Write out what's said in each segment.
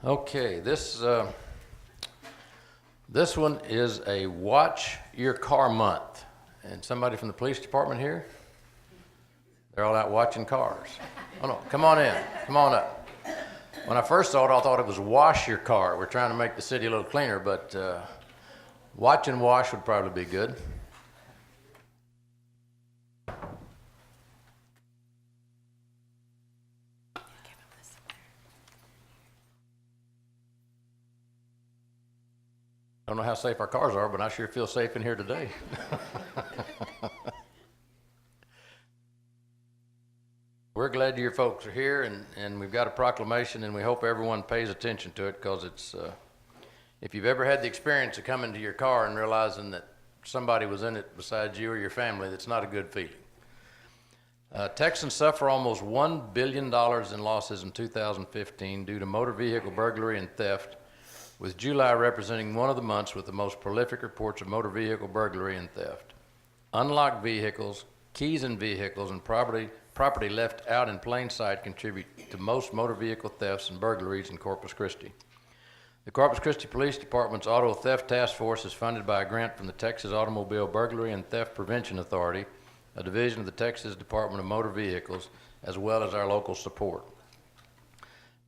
Okay, this one is a Watch Your Car Month. And somebody from the police department here? They're all out watching cars. Oh no, come on in, come on up. When I first saw it, I thought it was wash your car. We're trying to make the city a little cleaner, but watch and wash would probably be good. I don't know how safe our cars are, but I sure feel safe in here today. We're glad your folks are here, and we've got a proclamation, and we hope everyone pays attention to it, because it's, if you've ever had the experience of coming to your car and realizing that somebody was in it besides you or your family, that's not a good feeling. Texans suffer almost $1 billion in losses in 2015 due to motor vehicle burglary and theft, with July representing one of the months with the most prolific reports of motor vehicle burglary and theft. Unlocked vehicles, keys in vehicles, and property left out in plain sight contribute to most motor vehicle thefts and burglaries in Corpus Christi. The Corpus Christi Police Department's Auto Theft Task Force is funded by a grant from the Texas Automobile Burglary and Theft Prevention Authority, a division of the Texas Department of Motor Vehicles, as well as our local support.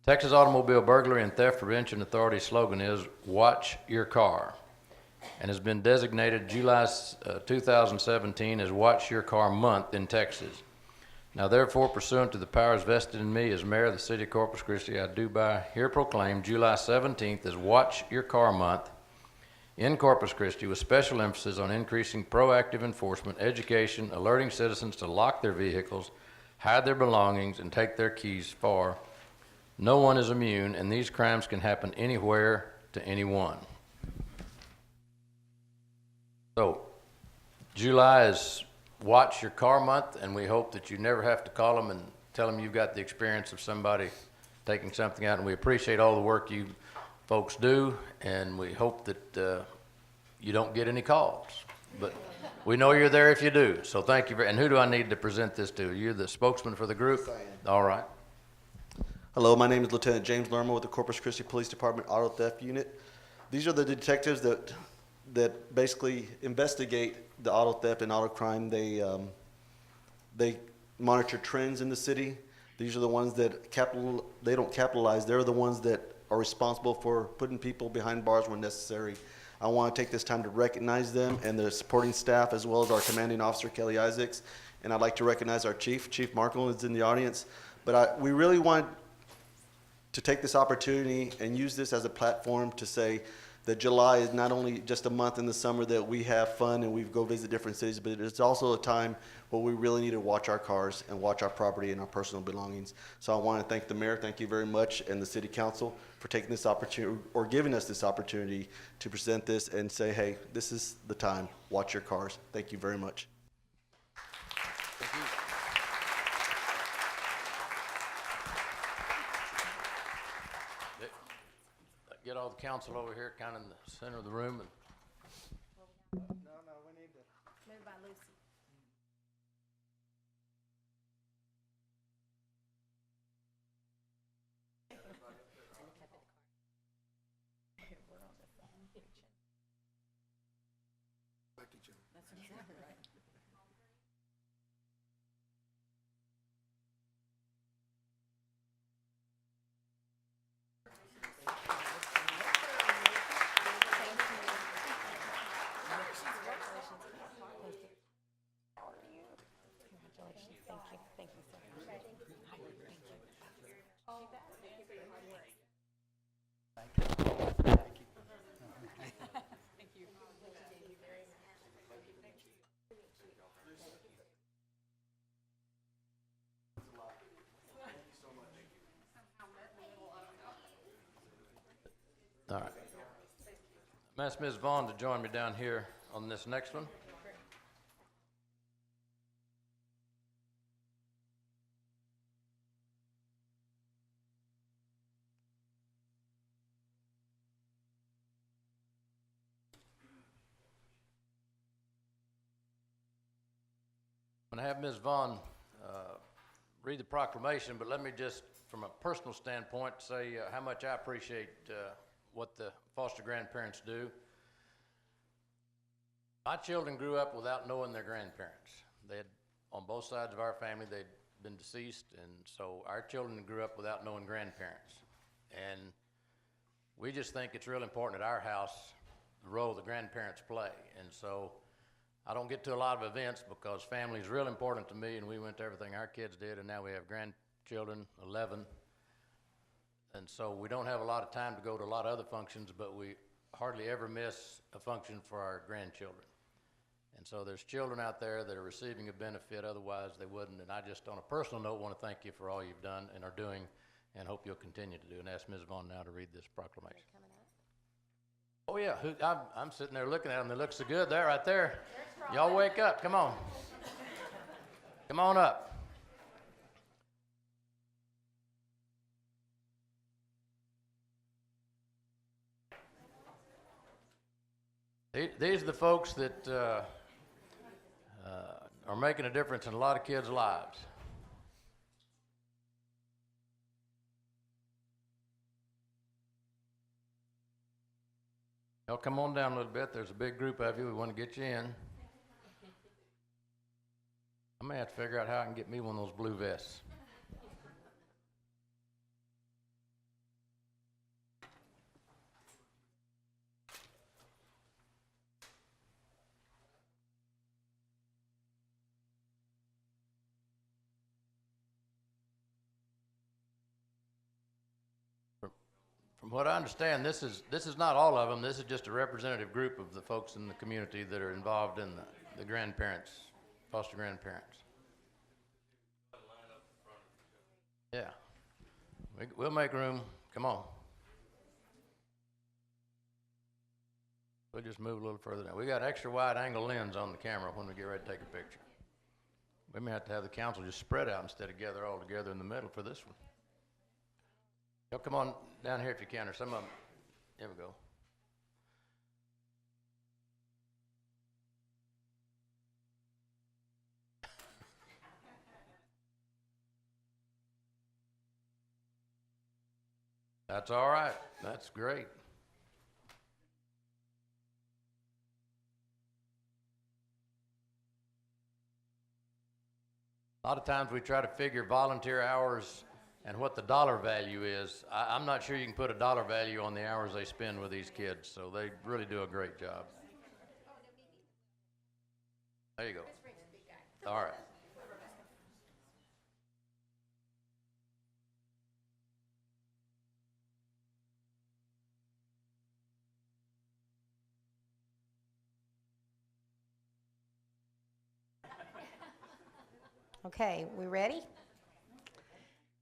Texas Automobile Burglary and Theft Prevention Authority slogan is "Watch Your Car," and has been designated July 2017 as Watch Your Car Month in Texas. Now therefore, pursuant to the powers vested in me as mayor of the city of Corpus Christi, I do by here proclaim July 17th as Watch Your Car Month in Corpus Christi, with special emphasis on increasing proactive enforcement, education, alerting citizens to lock their vehicles, hide their belongings, and take their keys far. No one is immune, and these crimes can happen anywhere to anyone. So, July is Watch Your Car Month, and we hope that you never have to call them and tell them you've got the experience of somebody taking something out, and we appreciate all the work you folks do, and we hope that you don't get any calls. But we know you're there if you do, so thank you. And who do I need to present this to? You're the spokesman for the group? All right. Hello, my name is Lieutenant James Lerma with the Corpus Christi Police Department Auto Theft Unit. These are the detectives that basically investigate the auto theft and auto crime. They monitor trends in the city. These are the ones that they don't capitalize. They're the ones that are responsible for putting people behind bars when necessary. I want to take this time to recognize them and their supporting staff, as well as our commanding officer, Kelly Isaacs. And I'd like to recognize our chief. Chief Markle is in the audience. But we really want to take this opportunity and use this as a platform to say that July is not only just a month in the summer that we have fun and we go visit different cities, but it's also a time where we really need to watch our cars and watch our property and our personal belongings. So I want to thank the mayor, thank you very much, and the city council for taking this opportunity, or giving us this opportunity to present this and say, hey, this is the time, watch your cars. Thank you very much. Thank you. Get all the council over here, kind of in the center of the room. And No, we need to. Moved by Lucy. Thank you so much. Thank you. all right. I'm asking Ms. Vaughn to join me down here on this next one. I'm going to have Ms. Vaughn read the proclamation, but let me just from a personal standpoint, say how much I appreciate what the foster grandparents do. My children grew up without knowing their grandparents. They had, on both sides of our family, they'd been deceased, and so our children grew up without knowing grandparents. And we just think it's real important at our house, the role the grandparents play. And so I don't get to a lot of events because family is real important to me, and we went to everything our kids did, and now we have grandchildren, 11. And so we don't have a lot of time to go to a lot of other functions, but we hardly ever miss a function for our grandchildren. And so there's children out there that are receiving a benefit, otherwise they wouldn't. And I just, on a personal note, want to thank you for all you've done and are doing, and hope you'll continue to do. And ask Ms. Vaughn now to read this proclamation. Oh yeah, I'm sitting there looking at them. They look so good there, right there. Y'all wake up, come on. Come on up. These are the folks that are making a difference in a lot of kids' lives. Y'all come on down a little bit. There's a big group of you. We want to get you in. I may have to figure out how I can get me one of those blue vests. From what I understand, this is not all of them. This is just a representative group of the folks in the community that are involved in the grandparents, foster grandparents. Yeah, we'll make room. Come on. We'll just move a little further down. We got extra wide angle lens on the camera when we get ready to take a picture. We may have to have the council just spread out instead of gather all together in the middle for this one. Y'all come on down here if you can, or some of them. There we go. That's all right. That's great. A lot of times we try to figure volunteer hours and what the dollar value is. I'm not sure you can put a dollar value on the hours they spend with these kids, so they really do a great job. There you go. All right. Okay, we ready?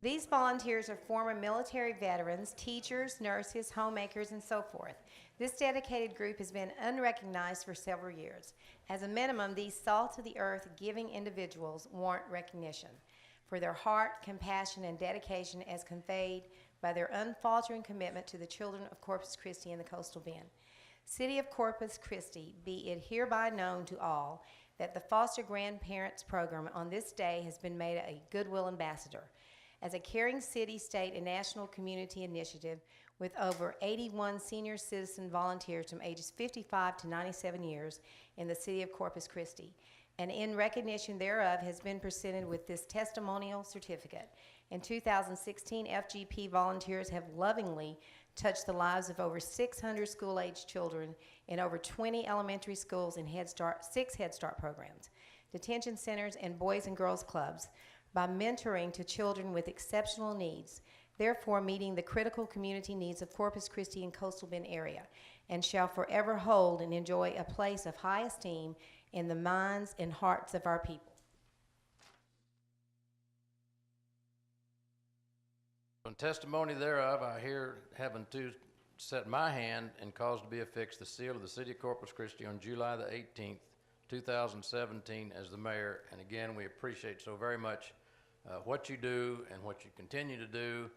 These volunteers are former military veterans, teachers, nurses, homemakers, and so forth. This dedicated group has been unrecognized for several years. As a minimum, these salt-of-the-earth giving individuals warrant recognition for their heart, compassion, and dedication as conveyed by their unfaltering commitment to the children of Corpus Christi and the Coastal Bend. City of Corpus Christi, be it hereby known to all that the Foster Grandparents Program on this day has been made a Goodwill Ambassador. As a caring city, state, and national community initiative with over 81 senior citizen volunteers from ages 55 to 97 years in the city of Corpus Christi, and in recognition thereof has been presented with this testimonial certificate. In 2016, FGP volunteers have lovingly touched the lives of over 600 school-age children in over 20 elementary schools and 6 Head Start programs, detention centers, and boys and girls clubs by mentoring to children with exceptional needs, therefore meeting the critical community needs of Corpus Christi and Coastal Bend area, and shall forever hold and enjoy a place of high esteem in the minds and hearts of our people. In testimony thereof, I hear having to set my hand and cause to be affixed the seal of the City of Corpus Christi on July the 18th, 2017 as the mayor. And again, we appreciate so very much what you do and what you continue to do.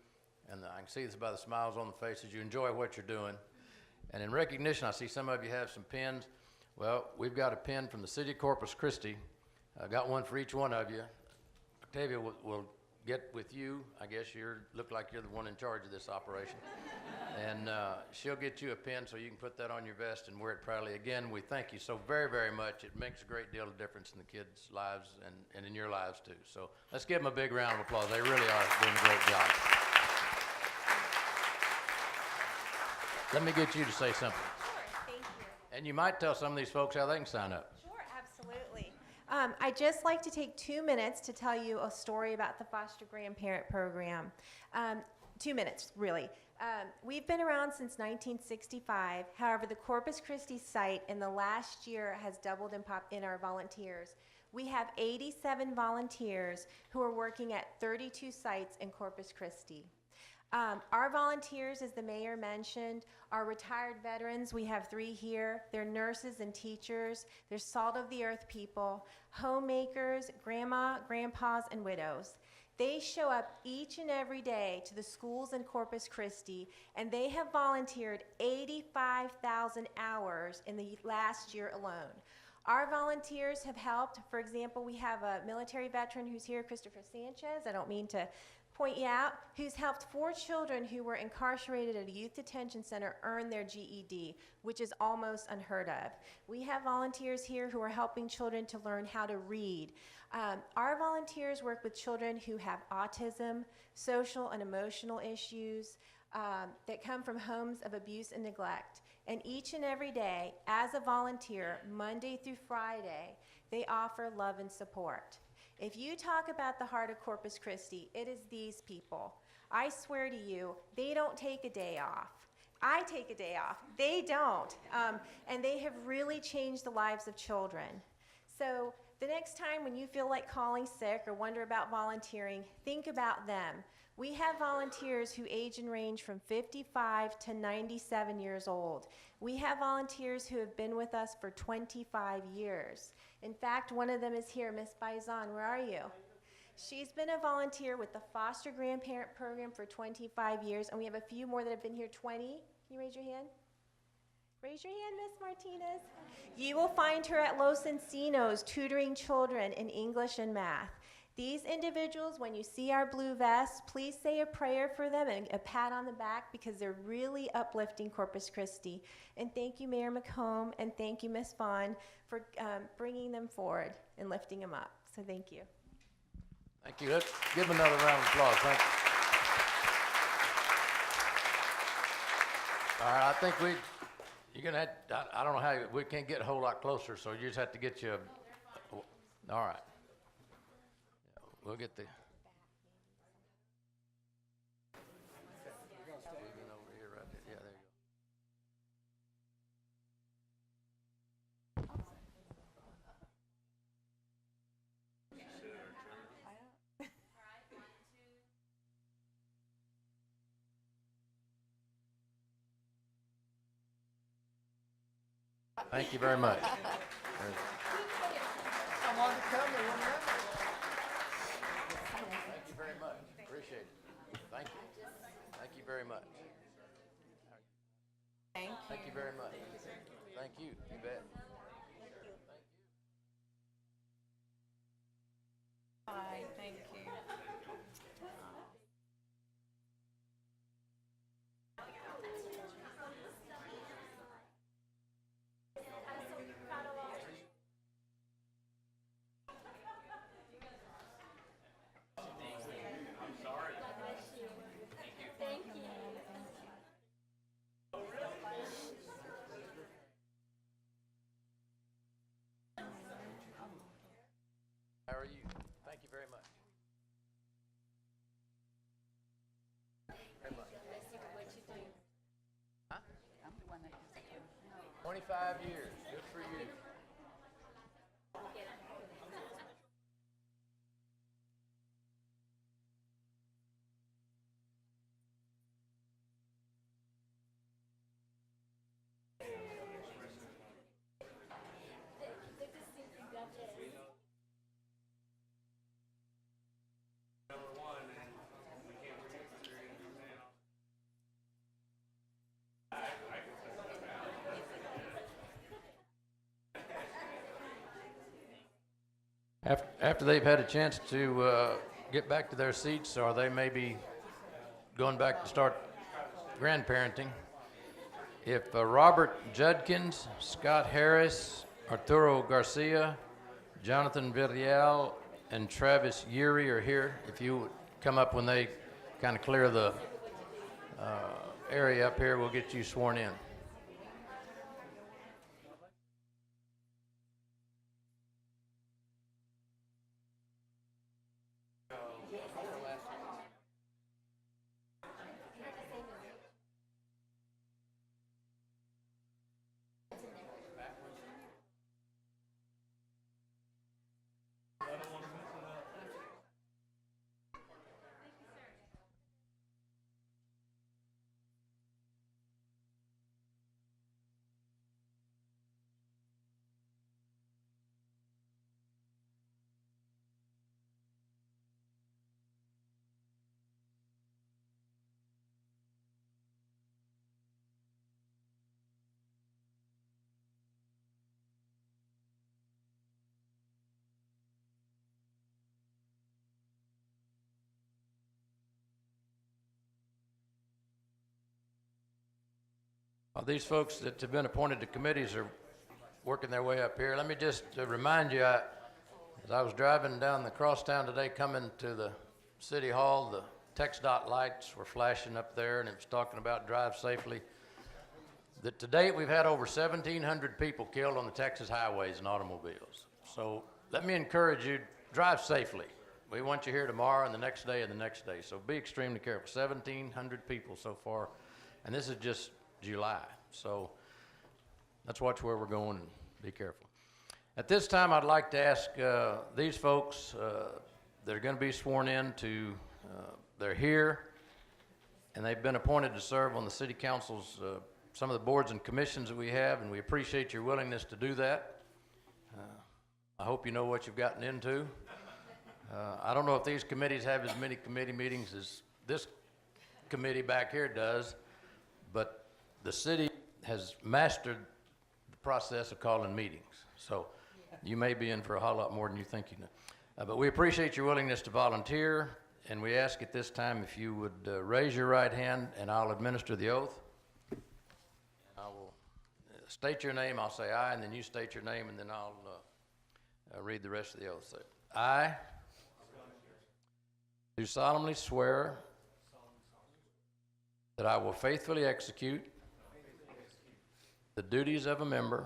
And I can see this by the smiles on the faces. You enjoy what you're doing. And in recognition, I see some of you have some pins. Well, we've got a pin from the City of Corpus Christi. I got one for each one of you. Octavia will get with you. I guess look like you're the one in charge of this operation. And she'll get you a pin so you can put that on your vest and wear it proudly. Again, we thank you so very, very much. It makes a great deal of difference in the kids' lives and in your lives too. So let's give them a big round of applause. They really are doing a great job. Let me get you to say something. Sure, thank you. And you might tell some of these folks how they can sign up. Sure, absolutely. I'd just like to take 2 minutes to tell you a story about the foster grandparent program. 2 minutes, really. We've been around since 1965. However, the Corpus Christi site in the last year has doubled in our volunteers. We have 87 volunteers who are working at 32 sites in Corpus Christi. Our volunteers, as the mayor mentioned, are retired veterans. We have 3 here. They're nurses and teachers. They're salt-of-the-earth people, homemakers, grandma, grandpas, and widows. They show up each and every day to the schools in Corpus Christi, and they have volunteered 85,000 hours in the last year alone. Our volunteers have helped. For example, we have a military veteran who's here, Christopher Sanchez. I don't mean to point you out, who's helped 4 children who were incarcerated at a youth detention center earn their GED, which is almost unheard of. We have volunteers here who are helping children to learn how to read. Our volunteers work with children who have autism, social and emotional issues that come from homes of abuse and neglect. And each and every day, as a volunteer, Monday through Friday, they offer love and support. If you talk about the heart of Corpus Christi, it is these people. I swear to you, they don't take a day off. I take a day off. They don't. And they have really changed the lives of children. So the next time when you feel like calling sick or wonder about volunteering, think about them. We have volunteers who age and range from 55 to 97 years old. We have volunteers who have been with us for 25 years. In fact, one of them is here, Miss Baizan. Where are you? She's been a volunteer with the foster grandparent program for 25 years, and we have a few more that have been here 20. Can you raise your hand? Raise your hand, Miss Martinez. You will find her at Los Encinos tutoring children in English and math. These individuals, when you see our blue vests, please say a prayer for them and a pat on the back because they're really uplifting Corpus Christi. And thank you, Mayor McComb, and thank you, Ms. Vaughn, for bringing them forward and lifting them up. So thank you. Thank you. Let's give them another round of applause. Thank you. All right, I think you're going to have, I don't know how, we can't get a whole lot closer, so you just have to get you all right. We'll get the. Over here, right there. Yeah, there you go. Thank you very much. Thank you very much. Appreciate it. Thank you. Thank you very much. Thank you very much. Thank you. You bet. Hi, thank you. How are you? Thank you very much. Very much. Huh? I'm the one that 25 years. Good for you. After they've had a chance to get back to their seats, or they may be going back to start grandparenting. If Robert Judkins, Scott Harris, Arturo Garcia, Jonathan Villarreal, and Travis Yuri are here, if you would come up when they kind of clear the area up here, we'll get you sworn in. These folks that have been appointed to committees are working their way up here. Let me just remind you, as I was driving down the crosstown today coming to the City Hall, the text dot lights were flashing up there, and it was talking about drive safely. That to date we've had over 1,700 people killed on the Texas highways and automobiles. So let me encourage you, drive safely. We want you here tomorrow and the next day and the next day. So be extremely careful. 1,700 people so far, and this is just July. So let's watch where we're going and be careful. At this time, I'd like to ask these folks that are going to be sworn in to, they're here, and they've been appointed to serve on the City Council's, some of the boards and commissions that we have, and we appreciate your willingness to do that. I hope you know what you've gotten into. I don't know if these committees have as many committee meetings as this committee back here does, but the city has mastered the process of calling meetings. So you may be in for a whole lot more than you think you know. But we appreciate your willingness to volunteer, and we ask at this time if you would raise your right hand, and I'll administer the oath. I will state your name, I'll say aye, and then you state your name, and then I'll read the rest of the oath. Say, I do solemnly swear that I will faithfully execute the duties of a member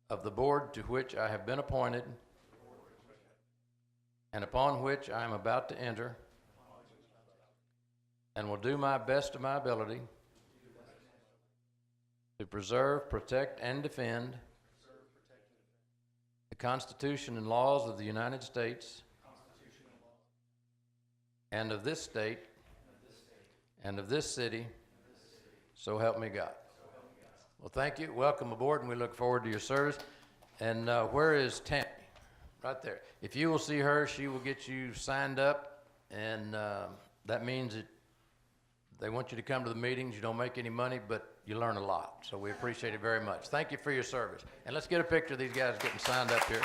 of the board to which I have been appointed and upon which I am about to enter, and will do my best of my ability to preserve, protect, and defend the Constitution and laws of the United States and of this state and of this city, so help me God. Well, thank you. Welcome aboard, and we look forward to your service. And where is Tammy? Right there. If you will see her, she will get you signed up, and that means that they want you to come to the meetings. You don't make any money, but you learn a lot. So we appreciate it very much. Thank you for your service. And let's get a picture of these guys getting signed up here.